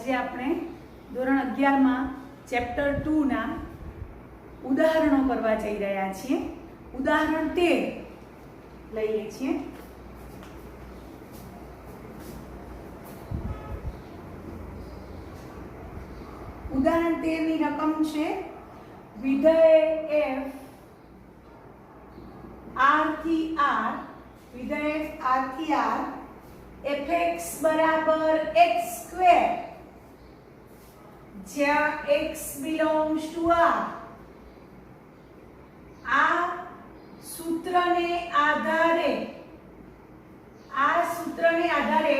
આજે આપણે ધોરણ 11 માં ચેપ્ટર 2 ના ઉદાહરણો કરવા જઈ રહ્યા છીએ. ઉદાહરણ 13 લઈએ છીએ. ઉદાહરણ 13 ની રકમ છે વિધેય f r થી r, વિધેય f r થી r fx બરાબર x સ્ક્વેર, જ્યાં x belongs to r. આ સૂત્રને આધારે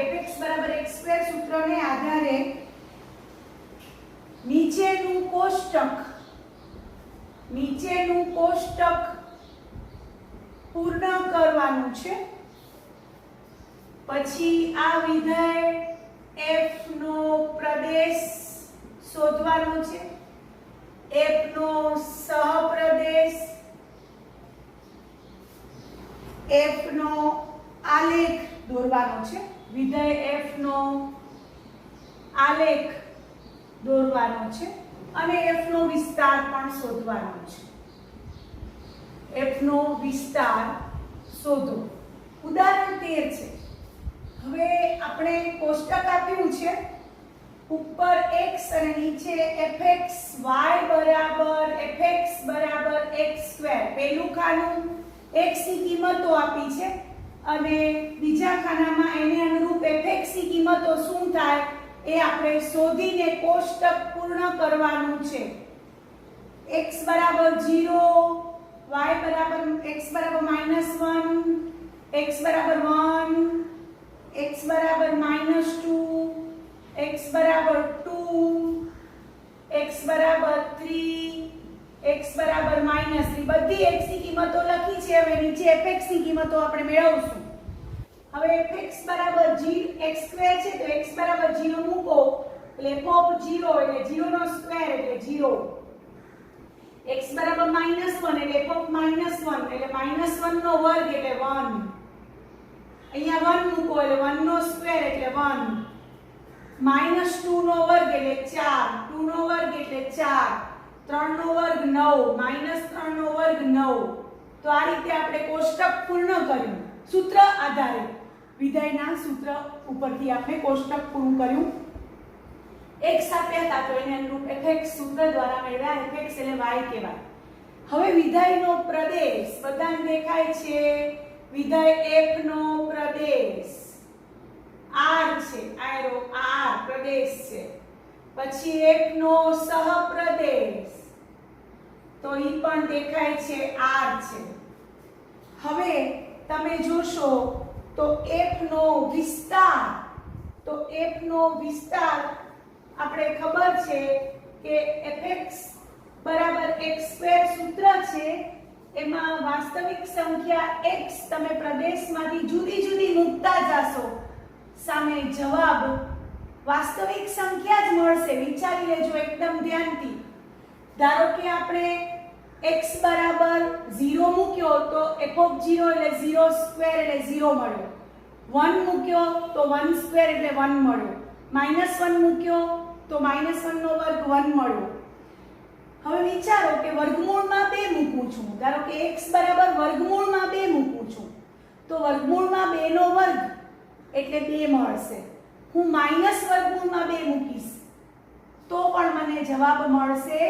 fx બરાબર x સ્ક્વેર સૂત્રને આધારે નીચેનું કોષ્ટક પૂર્ણ કરવાનું છે. પછી આ વિધેય f નો પ્રદેશ શોધવાનો છે, f નો સહપ્રદેશ, f નો આલેખ દોરવાનો છે, વિધેય f નો આલેખ દોરવાનો છે અને f નો વિસ્તાર પણ શોધવાનો છે. f નો વિસ્તાર શોધો. ઉદાહરણ 13 છે. હવે આપણે કોષ્ટક આપ્યું છે, ઉપર x અને નીચે fx y બરાબર x સ્ક્વેર. પહેલું ખાનું x ની કિંમતો આપી છે અને બીજા ખાનામાં એને અનુરૂપ fx ની કિંમતો શું થાય એ આપણે શોધીને કોષ્ટક પૂર્ણ કરવાનું છે. x બરાબર 0, y બરાબર x બરાબર -1, x બરાબર 1, x બરાબર -2, x બરાબર 2, x બરાબર 3, x બરાબર -3. બધી x ની કિંમતો લખી છે. હવે નીચે fx ની કિંમતો આપણે મેળવશું. હવે fx બરાબર x સ્ક્વેર છે તો x બરાબર 0 મૂકો એટલે f ઓફ 0 એટલે 0 નો સ્ક્વેર એટલે 0. x બરાબર -1 એટલે f ઓફ -1 એટલે -1 નો વર્ગ એટલે 1. અહીંયા 1 મૂકો એટલે 1 નો સ્ક્વેર એટલે 1. -2 નો વર્ગ એટલે 4, 2 નો વર્ગ એટલે 4, 3 નો વર્ગ 9, -3 નો વર્ગ 9. તો આ રીતે આપણે કોષ્ટક પૂર્ણ કર્યું. સૂત્ર આધારે વિધેયના સૂત્ર ઉપરથી આપણે કોષ્ટક પૂર્ણ કર્યું. x આપ્યા હતા તો એને અનુરૂપ fx સૂત્ર દ્વારા મેળવ્યા fx એટલે y કહેવાય. હવે વિધેયનો પ્રદેશ બધાને દેખાય છે. વિધેય f નો પ્રદેશ r છે, આરો r પ્રદેશ છે. પછી f નો સહપ્રદેશ તો ઈ પણ દેખાય છે, r છે. હવે તમે જોશો તો f નો વિસ્તાર આપણે ખબર છે કે fx બરાબર x સ્ક્વેર સૂત્ર છે. એમાં વાસ્તવિક સંખ્યા x તમે પ્રદેશમાંથી જુદી જુદી મૂકતા જાશો, સામે જવાબ વાસ્તવિક સંખ્યા જ મળશે. વિચારી લેજો એકદમ ધ્યાનથી. ધારો કે આપણે x બરાબર 0 મૂક્યો તો f ઓફ 0 એટલે 0 સ્ક્વેર એટલે 0 મળ્યો. 1 મૂક્યો તો 1 સ્ક્વેર એટલે 1 મળ્યો. -1 મૂક્યો તો -1 નો વર્ગ 1 મળ્યો. હવે વિચારો કે વર્ગમૂળમાં 2 મૂકું છું. ધારો કે x બરાબર વર્ગમૂળમાં 2 મૂકું છું તો વર્ગમૂળમાં 2 નો વર્ગ એટલે 2 મળશે. હું માઈનસ વર્ગમૂળમાં 2 મૂકીશ તો પણ મને જવાબ મળશે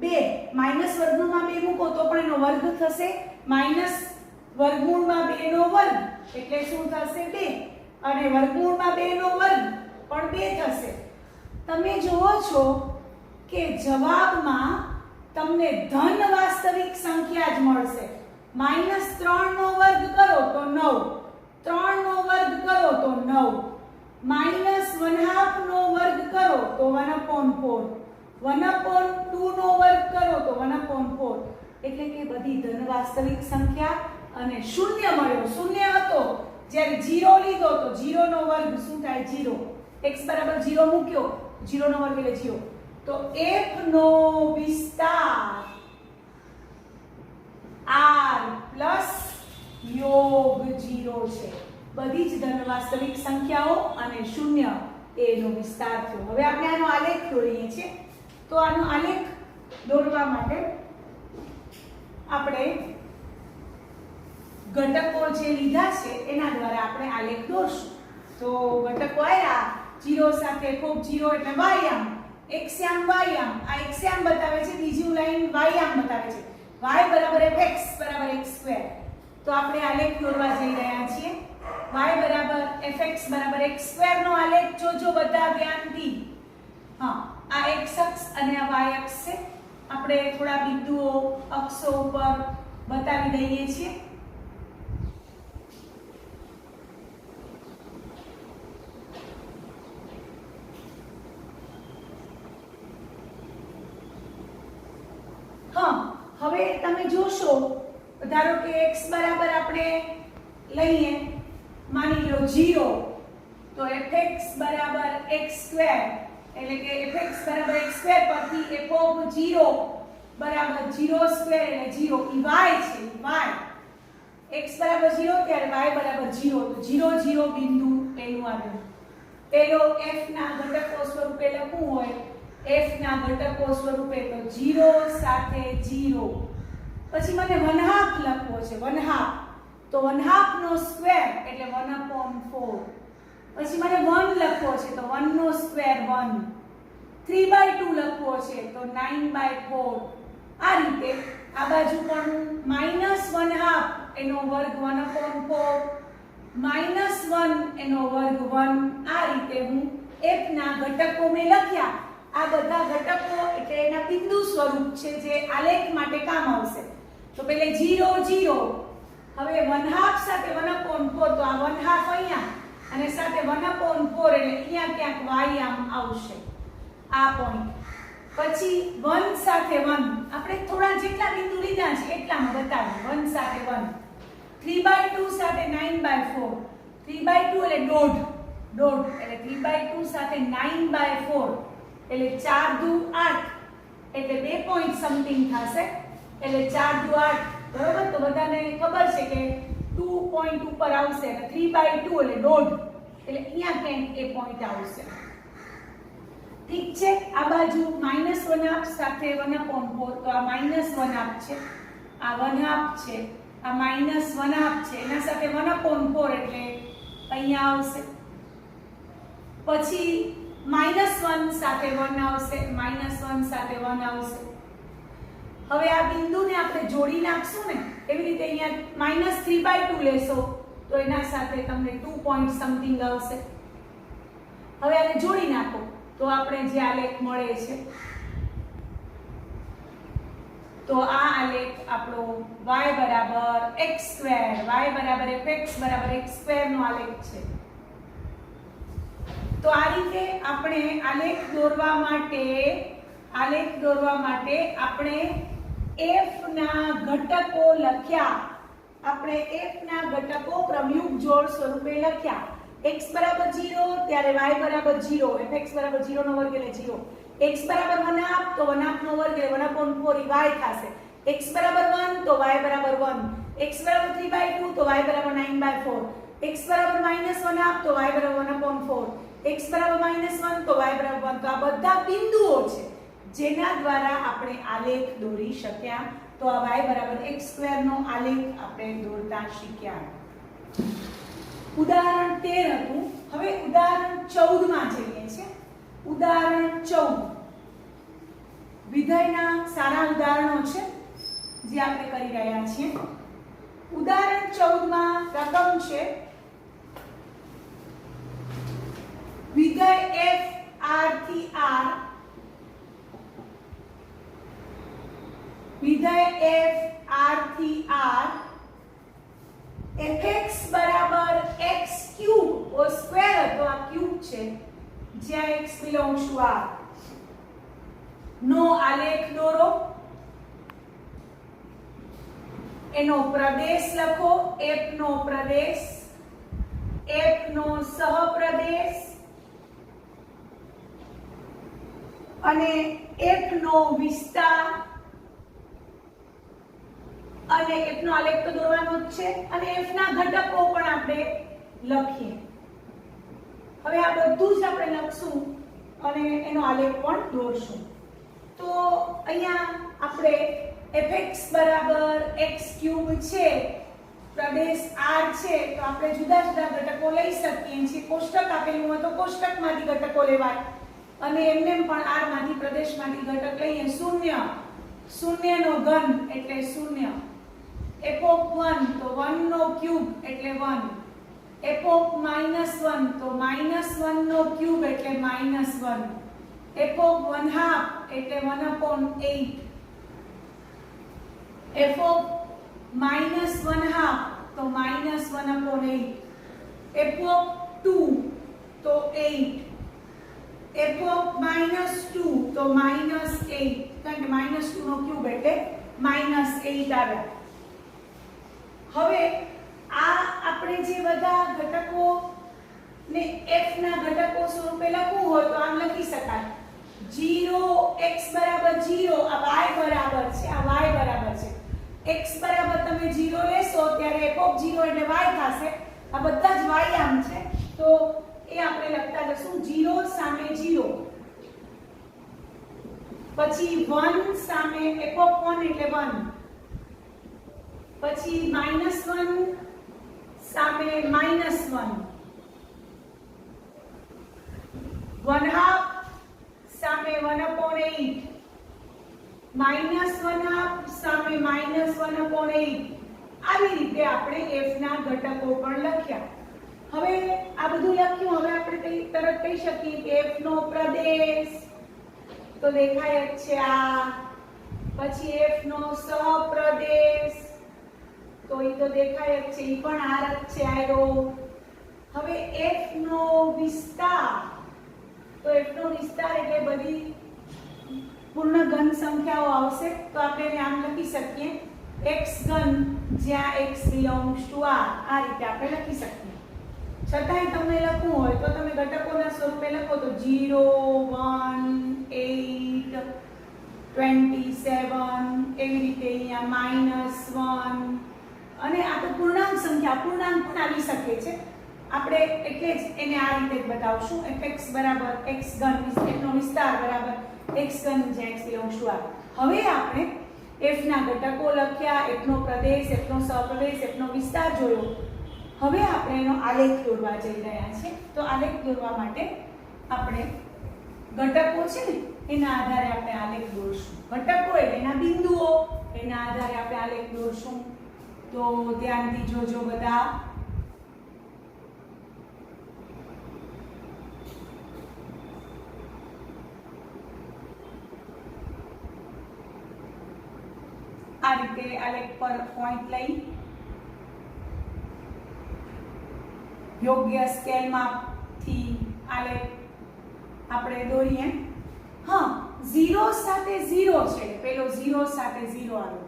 2. માઈનસ વર્ગમૂળમાં 2 મૂકો તો પણ એનો વર્ગ થશે. માઈનસ વર્ગમૂળમાં 2 નો વર્ગ એટલે શું થશે 2 અને વર્ગમૂળમાં 2 નો વર્ગ પણ 2 થશે. તમે જુઓ છો કે જવાબમાં તમને ધન વાસ્તવિક સંખ્યા જ મળશે. -3 નો વર્ગ કરો તો 9, 3 નો વર્ગ કરો તો 9, -1/2 નો વર્ગ કરો તો 1/4, 1/2 નો વર્ગ કરો તો 1/4. એટલે કે બધી ધન વાસ્તવિક સંખ્યા અને શૂન્ય મળ્યો. શૂન્ય હતો જ્યારે 0 લીધો તો 0 નો વર્ગ શું થાય 0. x બરાબર 0 મૂક્યો 0 નો વર્ગ એટલે 0. તો f નો વિસ્તાર r પ્લસ યોગ 0 છે. બધી જ ધન વાસ્તવિક સંખ્યાઓ અને શૂન્ય એ નો વિસ્તાર થયો. હવે આપણે આનો આલેખ દોરીએ છીએ. તો આનો આલેખ દોરવા માટે આપણે ઘટકો જે લીધા છે એના દ્વારા આપણે આલેખ દોરશું. તો ઘટકો આવ્યા 0 સાથે ખૂબ 0 એટલે વાયામ, એક્સયામ વાયામ. આ એક્સયામ બતાવે છે, બીજું લાઈન વાયામ બતાવે છે. y બરાબર fx બરાબર x2. તો આપણે આલેખ દોરવા જઈ રહ્યા છીએ. y બરાબર fx બરાબર x2 નો આલેખ જોજો બધા ધ્યાનથી. હા, આ x અક્ષ અને આ y અક્ષ છે. આપણે થોડા બિંદુઓ અક્ષો ઉપર બતાવી દઈએ છીએ. હવે તમે જોશો, ધારો કે x બરાબર આપણે લઈએ, માની લો 0, તો fx બરાબર x2 એટલે કે fx બરાબર x2 પરથી f ઓફ 0 બરાબર 0 સ્ક્વેર એટલે 0 y છે. y x બરાબર 0 ત્યારે y બરાબર 0, તો 0 0 બિંદુ પેલું આવ્યું. પેલો f ના ઘટકો સ્વરૂપે લખવું હોય, f ના ઘટકો સ્વરૂપે તો 0 સાથે 0. પછી મને 1/2 લખવો છે, 1/2, તો 1/2 નો સ્ક્વેર એટલે 1/4. પછી મને 1 લખવો છે તો 1 નો સ્ક્વેર 1. 3/2 લખવો છે તો 9/4. આ રીતે આ બાજુ પણ -1/2 એનો વર્ગ 1/4, -1 એનો વર્ગ 1. આ રીતે હું f ના ઘટકો મેં લખ્યા. આ બધા ઘટકો એટલે એના બિંદુ સ્વરૂપ છે જે આલેખ માટે કામ આવશે. તો પહેલે 0 0, હવે 1/2 સાથે 1/4, તો આ 1/2 અહીંયા અને સાથે 1/4 એટલે અહીંયા ક્યાંક y આમ આવશે આ પોઈન્ટ. પછી 1 સાથે 1, આપણે થોડા જેટલા બિંદુ લીધા છે એટલામાં બતાવ્યું. 1 સાથે 1, 3/2 સાથે 9/4, 3/2 એટલે દોઢ એટલે 3/2 સાથે 9/4 એટલે 4 દુ 8 એટલે 2 પોઈન્ટ સમથિંગ થશે. એટલે 4 દુ 8, બરોબર. તો બધાને ખબર છે કે 2 પોઈન્ટ ઉપર આવશે એટલે 3/2 એટલે દોઢ એટલે અહીંયા ક્યાંક એ પોઈન્ટ આવશે. ઠીક છે. આ બાજુ -1/2 સાથે 1/4, તો આ -1/2 છે, આ 1/2 છે, આ -1/2 છે, એના સાથે 1/4 એટલે અહીંયા આવશે. પછી -1 સાથે 1 આવશે, -1 સાથે 1 આવશે. હવે આ બિંદુને આપણે જોડી નાખશું ને, એવી રીતે અહીંયા -3/2 લેશો તો એના સાથે તમને 2 પોઈન્ટ સમથિંગ આવશે. હવે આને જોડી નાખો તો આપણે જે આલેખ મળે છે, તો આ આલેખ આપણો y બરાબર x2, y બરાબર fx બરાબર x2 નો આલેખ છે. તો આ રીતે આપણે આલેખ દોરવા માટે આપણે f ના ઘટકો લખ્યા. આપણે f ના ઘટકો ક્રમયુગ જોડ સ્વરૂપે લખ્યા. x બરાબર 0 ત્યારે y બરાબર 0, fx બરાબર 0 નો વર્ગ એટલે 0, x બરાબર 1/2 તો 1/2 નો વર્ગ એટલે 1/4 y થશે. x બરાબર 1 તો y બરાબર 1, x બરાબર 3/2 તો y બરાબર 9/4, x બરાબર -1/2 તો y બરાબર 1/4, x બરાબર -1 તો y બરાબર 1. તો આ બધા બિંદુઓ છે જેના દ્વારા આપણે આલેખ દોરી શક્યા. તો આ y બરાબર x2 નો આલેખ આપણે દોરતા શીખ્યા. ઉદાહરણ 13 હતું. હવે ઉદાહરણ 14 માં જઈએ છીએ. ઉદાહરણ 14 વિધેયના સારા ઉદાહરણો છે જે આપણે કરી રહ્યા છીએ. ઉદાહરણ 14 માં રકમ છે વિધેય f r થી r, વિધેય f r થી r fx બરાબર x ક્યુબ ઓ સ્ક્વેર હતો, આ ક્યુબ છે જ્યાં x બિલોંગ્સ ટુ r નો આલેખ દોરો. એનો પ્રદેશ લખો, f નો પ્રદેશ, f નો સહપ્રદેશ અને f નો વિસ્તાર અને f નો આલેખ તો દોરવાનો જ છે અને f ના ઘટકો પણ આપણે લખીએ. હવે આ બધું જ આપણે લખશું અને એનો આલેખ પણ દોરશું. તો અહીંયા આપણે fx બરાબર x³ છે, પ્રદેશ r છે, તો આપણે જુદા જુદા ઘટકો લઈ શકીએ છીએ. કોષ્ટક આપેલું હોય તો કોષ્ટકમાંથી ઘટકો લેવાય અને એમને પણ r માંથી પ્રદેશમાંથી ઘટક લઈએ. શૂન્યનો ઘન એટલે 0, f(1) તો 1 નો ક્યુબ એટલે 1, f(-1) તો -1 નો ક્યુબ એટલે -1, f(1/2) એટલે 1/8, f(-1/2) તો -1/8, f(2) તો 8, f(-2) તો -8, કારણ કે -2 નો ક્યુબ એટલે -8 આવ્યા. હવે આ આપણે જે બધા ઘટકો ને f ના ઘટકો સ્વરૂપે લખવું હોય તો આમ લખી શકાય. 0 x બરાબર 0, આ y બરાબર છે, આ y બરાબર છે. x બરાબર તમે 0 લેશો ત્યારે f(0) એટલે y થશે. આ બધા જ y આમ છે તો એ આપણે લખતા જશું 0 સામે 0, પછી 1 સામે f(1) એટલે 1, પછી -1 સામે -1, 1/2 સામે 1/8, -1/2 સામે -1/8. આવી રીતે આપણે f ના ઘટકો પણ લખ્યા. હવે આ બધું લખ્યું, હવે આપણે તરત કહી શકીએ કે f નો પ્રદેશ તો દેખાય જ છે આ, પછી f નો સહપ્રદેશ તો એ તો દેખાય જ છે, એ પણ r જ છે આયરો. હવે f નો વિસ્તાર, તો f નો વિસ્તાર એટલે બધી પૂર્ણ ઘન સંખ્યાઓ આવશે તો આપણે એને આમ લખી શકીએ x ઘન જ્યાં x belongs to r. આ રીતે આપણે લખી શકીએ. છતાંય તમને લખવું હોય તો તમે ઘટકોના સ્વરૂપે લખો તો 0, 1, 8, 27 એવી રીતે અહીંયા -1 અને આ તો પૂર્ણાંક સંખ્યા, પૂર્ણાંક પણ આવી શકે છે. આપણે એટલે જ એને આ રીતે જ બતાવશું. fx બરાબર x ઘન, f નો વિસ્તાર બરાબર x ઘન જ્યાં x belongs to r. હવે આપણે f ના ઘટકો લખ્યા, f નો પ્રદેશ, f નો સહપ્રદેશ, f નો વિસ્તાર જોયો. હવે આપણે એનો આલેખ દોરવા જઈ રહ્યા છીએ. તો આલેખ દોરવા માટે આપણે ઘટકો છે ને એના આધારે આપણે આલેખ દોરશું. ઘટકો એટલે એના બિંદુઓ, એના આધારે આપણે આલેખ દોરશું. તો ધ્યાનથી જોજો બધા. આ રીતે આલેખ પર પોઈન્ટ લઈ યોગ્ય સ્કેલ માપથી આલેખ આપણે દોરીએ. હા, 0 સાથે 0 છે, પેલો 0 સાથે 0 આવ્યો.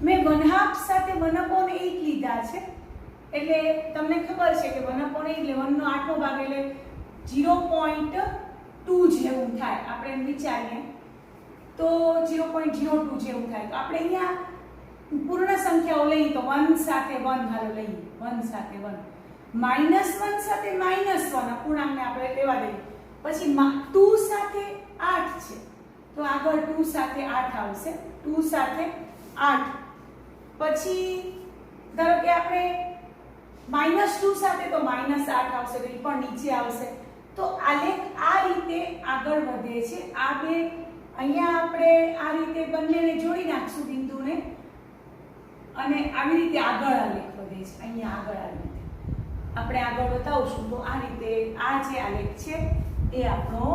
મેં 1/2 સાથે 1/8 લીધા છે એટલે તમને ખબર છે કે 1/8 એટલે 1 નો 8મો ભાગ એટલે 0.2 જેવું થાય. આપણે એમ વિચારીએ તો 0.02 જેવું થાય. તો આપણે અહીંયા પૂર્ણ સંખ્યાઓ લઈએ તો 1 સાથે 1 હાલો લઈએ, 1 સાથે 1, -1 સાથે -1 અપૂર્ણાંકને આપણે લેવા દઈએ. પછી 2 સાથે 8 છે તો આગળ 2 સાથે 8 આવશે, 2 સાથે 8. પછી ધારો કે આપણે -2 સાથે તો -8 આવશે તો એ પણ નીચે આવશે. તો આલેખ આ રીતે આગળ વધે છે. આ બે અહીંયા આપણે આ રીતે બંનેને જોડી નાખશું બિંદુને અને આવી રીતે આગળ આલેખ વધે છે. અહીંયા આગળ આવી રીતે આપણે આગળ બતાવશું તો આ રીતે આ જે આલેખ છે એ આપણો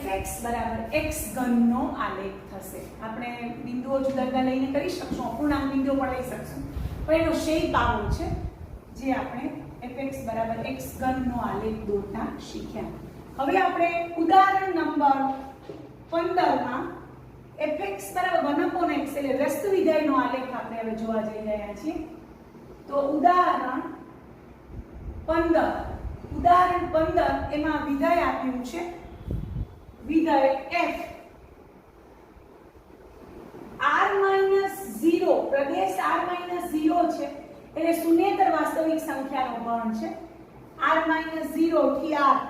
fx બરાબર x ઘનનો આલેખ થશે. આપણે બિંદુઓ જુદા જુદા લઈને કરી શકશું, અપૂર્ણાંક બિંદુઓ પણ લઈ શકશું, પણ એનો શેપ આવો છે જે આપણે fx બરાબર x ઘનનો આલેખ દોરતા શીખ્યા. હવે આપણે ઉદાહરણ નંબર 15 માં fx બરાબર 1/x એટલે વ્યસ્ત વિધેયનો આલેખ આપણે હવે જોવા જઈ રહ્યા છીએ. તો ઉદાહરણ 15 એમાં વિધેય આપ્યું છે, વિધેય f r-0, પ્રદેશ r-0 છે એટલે શૂન્યેતર વાસ્તવિક સંખ્યાનો ગણ છે. r-0 થી r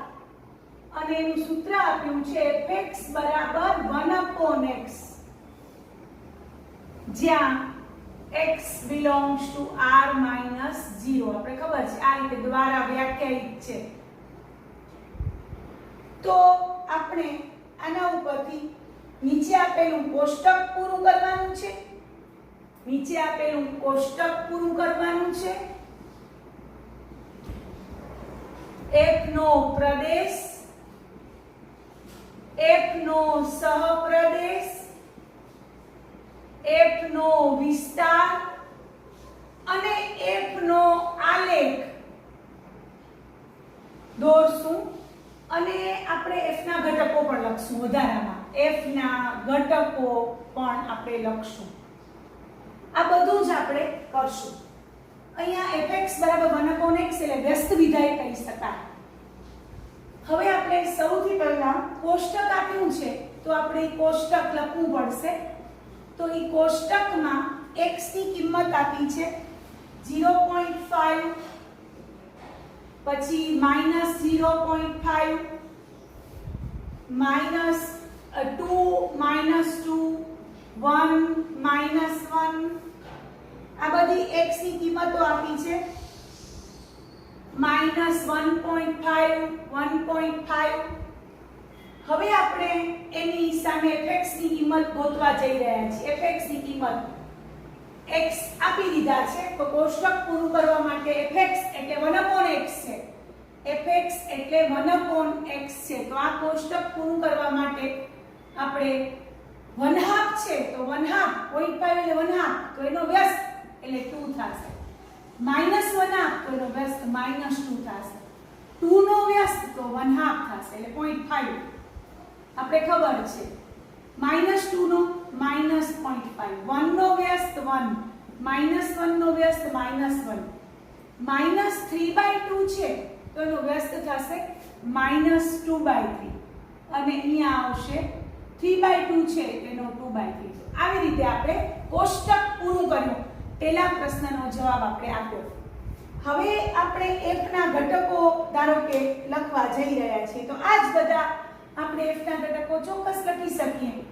અને એનું સૂત્ર આપ્યું છે fx બરાબર 1/x જ્યાં x belongs to r-0 આપણે ખબર છે આ રીતે દ્વારા વ્યાખ્યાયિત છે તો આપણે આના ઉપરથી નીચે આપેલું કોષ્ટક પૂરું કરવાનું છે f નો પ્રદેશ f નો સહપ્રદેશ f નો વિસ્તાર અને f નો આલેખ દોરશું અને આપણે f ના ઘટકો પણ લખશું વધારામાં f ના ઘટકો પણ આપણે લખશું આ બધું જ આપણે કરશું અહીંયા fx બરાબર 1/x એટલે વ્યસ્ત વિધેય કહી શકાય હવે આપણે સૌથી પહેલા કોષ્ટક આપ્યું છે તો આપણે કોષ્ટક લખવું પડશે તો એ કોષ્ટકમાં x ની કિંમત આપી છે 0.5 પછી -0.5 -2 -1 -1 આ બધી x ની કિંમતો આપી છે -1.5 1.5 હવે આપણે એની સામે fx ની કિંમત ગોતવા જઈ રહ્યા છીએ fx ની કિંમત x આપી દીધા છે તો કોષ્ટક પૂરું કરવા માટે fx એટલે 1/x છે fx એટલે 1/x છે તો આ કોષ્ટક પૂરું કરવા માટે આપણે 1/2 છે તો 1/2 0.5 એટલે 1/2 તો એનો વ્યસ્ત એટલે 2 થશે -1/2 તો એનો વ્યસ્ત -2 થશે 2 નો વ્યસ્ત તો 1/2 થશે એટલે 0.5 આપણે ખબર છે -2 નો -0.5 1 નો વ્યસ્ત 1 -1 નો વ્યસ્ત -1 -3/2 છે તો એનો વ્યસ્ત થશે -2/3 અને અહીંયા આવશે 3/2 છે તેનો 2/3 આવી રીતે આપણે કોષ્ટક પૂરું કર્યું પહેલા પ્રશ્નનો જવાબ આપણે આપ્યો હવે આપણે f ના ઘટકો ધારો કે લખવા જઈ રહ્યા છીએ તો આ જ બધા આપણે f ના ઘટકો ચોક્કસ લખી શકીએ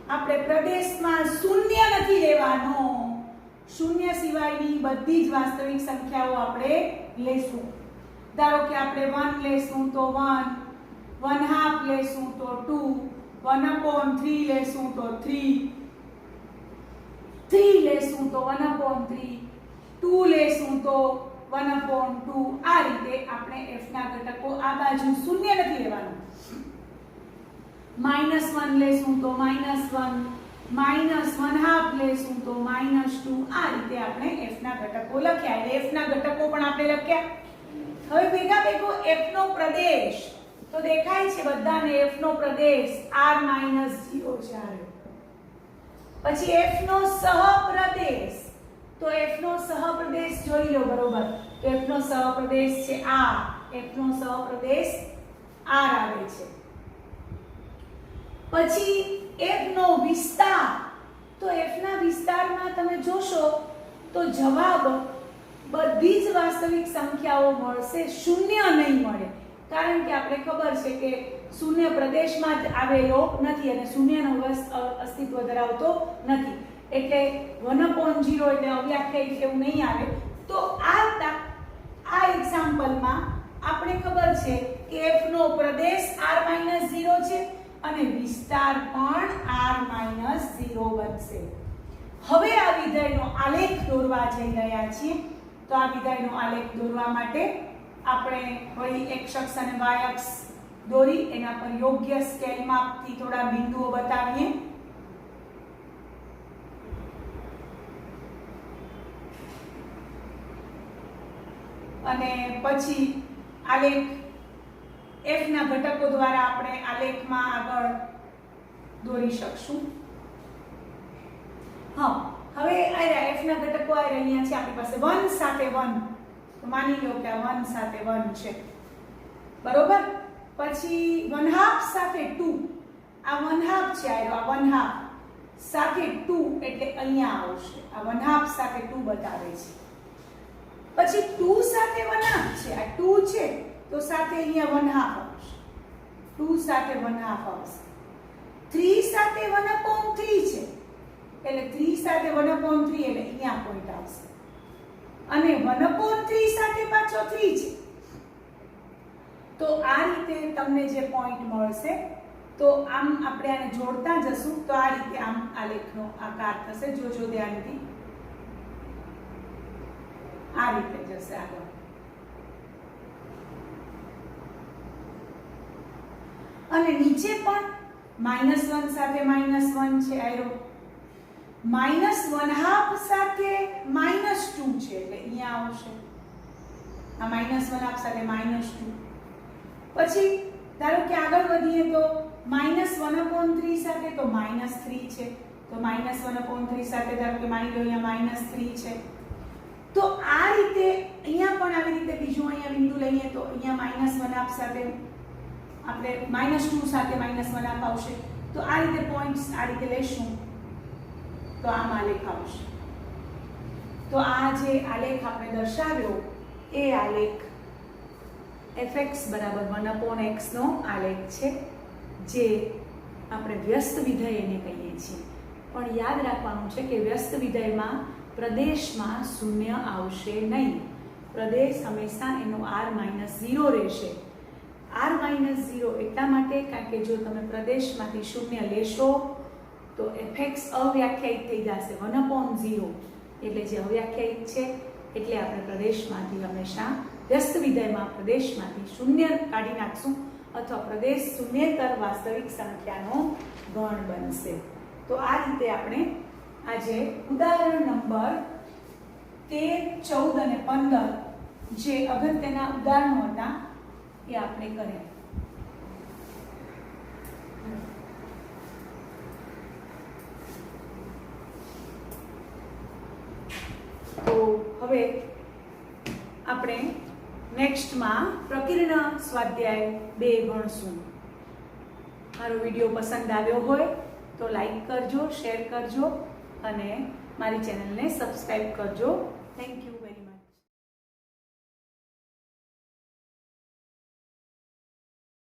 આપણે પ્રદેશમાં શૂન્ય નથી લેવાનો શૂન્ય સિવાયની બધી જ વાસ્તવિક સંખ્યાઓ આપણે લેશું ધારો કે આપણે 1 લેશું તો 1 1/2 લેશું તો 2 1/3 લેશું તો 3 3 લેશું તો 1/3 2 લેશું તો 1/2 આ રીતે આપણે f ના ઘટકો આ બાજુ શૂન્ય નથી લેવાનું -1 લેશું તો -1 -1/2 લેશું તો -2 આ રીતે આપણે f ના ઘટકો લખ્યા એટલે f ના ઘટકો પણ આપણે લખ્યા હવે ભેગા ભેગો f નો પ્રદેશ તો દેખાય છે બધાને f નો પ્રદેશ r-0 છે પછી f નો સહપ્રદેશ તો f નો સહપ્રદેશ જોઈ લો બરોબર તો f નો સહપ્રદેશ છે r f નો સહપ્રદેશ r આવે છે પછી f નો વિસ્તાર તો f ના વિસ્તારમાં તમે જોશો તો જવાબ બધી જ વાસ્તવિક સંખ્યાઓ મળશે શૂન્ય નહીં મળે કારણ કે આપણે ખબર છે કે શૂન્ય પ્રદેશમાં જ આવેલો નથી અને શૂન્યનો અસ્તિત્વ ધરાવતો નથી એટલે 1/0 એટલે અવ્યાખ્યાયિત એવું નહીં આવે તો આ એક્ઝામ્પલમાં આપણે ખબર છે કે f નો પ્રદેશ r-0 છે અને વિસ્તાર પણ r-0 બનશે હવે આ વિધેયનો આલેખ દોરવા જઈ રહ્યા છીએ તો આ વિધેયનો આલેખ દોરવા માટે આપણે વળી x અક્ષ અને y અક્ષ દોરી એના પર યોગ્ય સ્કેલ માપથી થોડા બિંદુઓ બતાવીએ અને પછી આલેખ f ના ઘટકો દ્વારા આપણે આલેખમાં આગળ દોરી શકશું હા હવે આયા f ના ઘટકો આ રહ્યા છે આપણી પાસે 1 સાથે 1 તો માની લો કે આ 1 સાથે 1 છે બરોબર પછી 1/2 સાથે 2 આ 1/2 છે આ 1/2 સાથે 2 એટલે અહીંયા આવશે આ 1/2 સાથે 2 બતાવે છે પછી 2 સાથે 1/2 છે, આ 2 છે તો સાથે અહીંયા 1/2 આવશે, 2 સાથે 1/2 આવશે. 3 સાથે 1/3 છે એટલે 3 સાથે 1/3 એટલે અહીંયા પોઈન્ટ આવશે, અને 1/3 સાથે પાછો 3 છે. તો આ રીતે તમને જે પોઈન્ટ મળશે. તો આમ આપણે આને જોડતા જશું તો આ રીતે આમ આલેખનો આકાર થશે. જોજો ધ્યાનથી, આ રીતે જશે આગળ. અને નીચે પણ -1 સાથે -1 છે, આયો -1/2 સાથે -2 છે એટલે અહીંયા આવશે. આ -1/2 સાથે -2. પછી ધારો કે આગળ વધીએ તો -1/3 સાથે તો -3 છે, તો -1/3 સાથે ધારો કે માની લો અહીંયા -3 છે. તો આ રીતે અહીંયા પણ આવી રીતે બીજું અહીંયા બિંદુ લઈએ તો અહીંયા -1/2 સાથે આપણે -2 સાથે -1/2 આવશે. તો આ રીતે પોઈન્ટ્સ આ રીતે લેશું તો આમ આલેખ આવશે. તો આ જે આલેખ આપણે દર્શાવ્યો એ આલેખ fx બરાબર 1/x નો આલેખ છે, જે આપણે વ્યસ્ત વિધેય એને કહીએ છીએ. પણ યાદ રાખવાનું છે કે વ્યસ્ત વિધેયમાં પ્રદેશમાં શૂન્ય આવશે નહીં. પ્રદેશ હંમેશા એનો r-0 રહેશે. r-0 એટલા માટે કારણ કે જો તમે પ્રદેશમાંથી શૂન્ય લેશો તો fx અવ્યાખ્યાયિત થઈ જશે 1/0, એટલે જે અવ્યાખ્યાયિત છે એટલે આપણે પ્રદેશમાંથી હંમેશા વ્યસ્ત વિધેયમાં પ્રદેશમાંથી શૂન્ય કાઢી નાખશું અથવા પ્રદેશ શૂન્યેતર વાસ્તવિક સંખ્યાનો ગણ બનશે. તો આ રીતે આપણે આજે ઉદાહરણ નંબર 13, 14 અને 15 જે અગત્યના ઉદાહરણો હતા એ આપણે કર્યા. તો હવે આપણે નેક્સ્ટમાં પ્રકીર્ણ સ્વાધ્યાય 2 ભણશું. મારો વિડીયો પસંદ આવ્યો હોય તો લાઈક કરજો, શેર કરજો અને મારી ચેનલને સબસ્ક્રાઇબ કરજો. Thank you.